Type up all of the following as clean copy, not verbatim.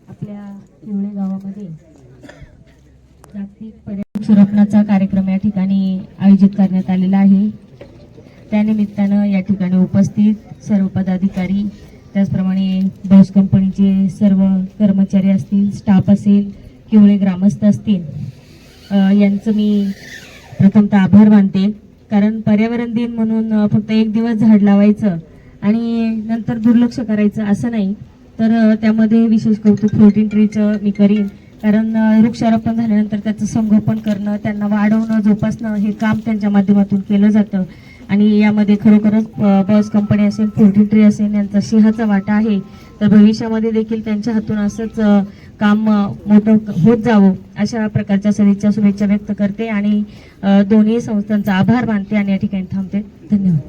आपल्या किवळे गावामध्ये जागतिक पर्यावरण संरक्षणाचा कार्यक्रम या ठिकाणी आयोजित करण्यात आलेला आहे। त्यानिमित्तानं या ठिकाणी उपस्थित सर्व पदाधिकारी, त्याचप्रमाणे बॉस कंपनीचे सर्व कर्मचारी असतील, स्टाफ असेल, किवळे ग्रामस्थ असतील, यांचं मी प्रथमतः आभार मानते। कारण पर्यावरण दिन म्हणून फक्त एक दिवस झाड लावायचं आणि नंतर दुर्लक्ष करायचं असं नाही, तर त्यामध्ये विशेष कौतुक 14 ट्रीचं मी करीन। कारण वृक्षारोपण झाल्यानंतर त्याचं संगोपन करणं, त्यांना वाढवणं, जोपासणं हे काम त्यांच्या माध्यमातून केलं जातं आणि यामध्ये खरोखरच बॉस कंपनी असेल, 14 ट्री असेल यांचा सिंहाचा वाटा आहे। तर भविष्यामध्ये देखील त्यांच्या हातून असंच काम मोठं होत जावं अशा प्रकारच्या शुभेच्छा व्यक्त करते आणि दोन्ही संस्थांचा आभार मानते आणि या ठिकाणी थांबते। धन्यवाद।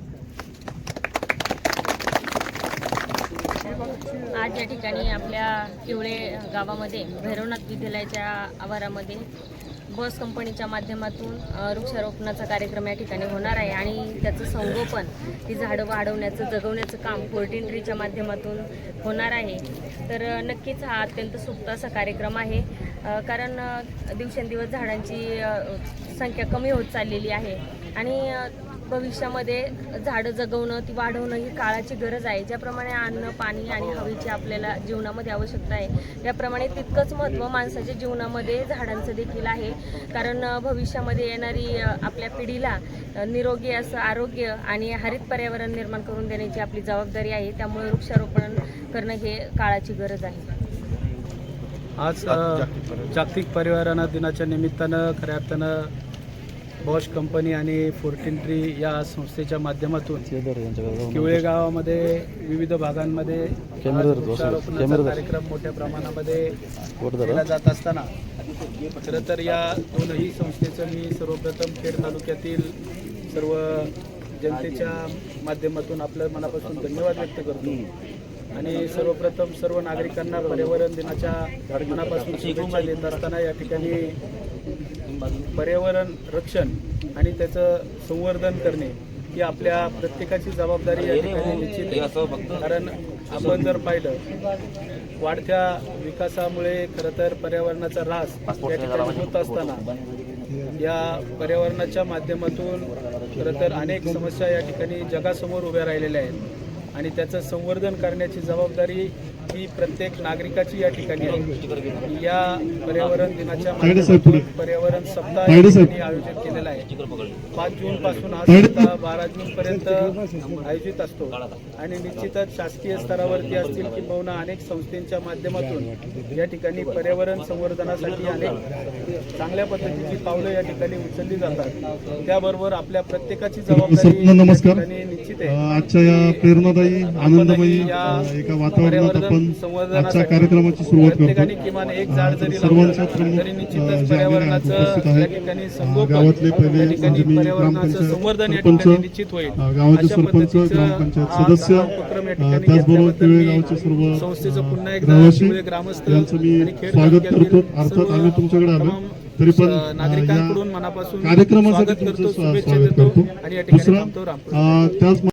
आज या ठिकाणी आपल्या किवळे गावामध्ये भैरवनाथ विद्यालयाच्या आवारामध्ये बॉस कंपनीच्या माध्यमातून वृक्षारोपणाचा कार्यक्रम या ठिकाणी होणार आहे आणि त्याचं संगोपन, ती झाडं वाढवण्याचं, जगवण्याचं काम 14 ट्रीच्या माध्यमातून होणार आहे। तर नक्कीच हा अत्यंत सुप्त असा कार्यक्रम आहे, कारण दिवसेंदिवस झाडांची संख्या कमी होत चाललेली आहे आणि भविष्यामध्ये झाडं जगवणं, ती वाढवणं ही काळाची गरज आहे। ज्याप्रमाणे अन्न, पाणी आणि हवेची आपल्याला जीवनामध्ये आवश्यकता आहे, त्याप्रमाणे तितकंच महत्त्व माणसाच्या जीवनामध्ये झाडांचं देखील आहे। कारण भविष्यामध्ये येणारी आपल्या पिढीला निरोगी असं आरोग्य आणि हरित पर्यावरण निर्माण करून देण्याची आपली जबाबदारी आहे। त्यामुळे वृक्षारोपण करणं हे काळाची गरज आहे। आज जागतिक पर्यावरण दिनाच्या निमित्तानं खऱ्या अर्थानं बॉश कंपनी आणि 14 ट्री या संस्थेच्या माध्यमातून किवळे गावामध्ये विविध भागांमध्ये वृक्षारोपणाचा कार्यक्रम मोठ्या प्रमाणामध्ये केला जात असताना खरं तर या दोनही संस्थेचं मी सर्वप्रथम खेड तालुक्यातील सर्व जनतेच्या माध्यमातून आपल्या मनापासून धन्यवाद व्यक्त करतो आणि सर्वप्रथम सर्व नागरिकांना पर्यावरण दिनाच्या मनापासून शुभेच्छा देत असताना या ठिकाणी पर्यावरण रक्षण आणि त्याचं संवर्धन करणे ही आपल्या प्रत्येकाची जबाबदारी या ठिकाणी निश्चित आहे। कारण आपण जर पाहिलं वाढत्या विकासामुळे खरं तर पर्यावरणाचा ऱ्हास या ठिकाणी होत असताना या पर्यावरणाच्या माध्यमातून खरं तर अनेक समस्या या ठिकाणी जगासमोर उभ्या राहिलेल्या आहेत आणि त्याचं संवर्धन करण्याची जबाबदारी ही प्रत्येक नागरिकाची या ठिकाणी आहे। या पर्यावरण दिनाच्या माध्यमातून पर्यावरण सप्ताह आयोजित केलेला आहे। 5 जून पासून हा सप्ताह 12 जून पर्यंत आयोजित असतो आणि निश्चितच शासकीय स्तरावरती असतील किंबहुना अनेक संस्थांच्या माध्यमातून या ठिकाणी पर्यावरण संवर्धनासाठी अनेक चांगल्या पद्धतीची पावलं या ठिकाणी उचलली जातात। त्याबरोबर आपल्या प्रत्येकाची जबाबदारी निश्चित आहे। आजच्या या प्रेरणादायी आनंदमयी एका वातावरणात आपण आजच्या कार्यक्रमाची सुरुवात करतो। किमान एक झाड जरी सर्वांच्या तरी निश्चितच पर्यावरणाचं या ठिकाणी गावातले पहिले पर्यावरणाचं संवर्धन या ठिकाणी निश्चित होईल। गावाचे सरपंच, ग्रामपंचायत सदस्य, त्याचबरोबर किवळे गावचे सर्व संस्थेचं पुन्हा एकदा किवळे ग्रामस्थ यांचं मी स्वागत करतो। अर्थात आम्ही तुमच्याकडे आलो तरी पण नागरिकांकडून मनापासून कार्यक्रमासाठी तुमचं स्वागत करतो। आणि या ठिकाणी दुसरा त्याच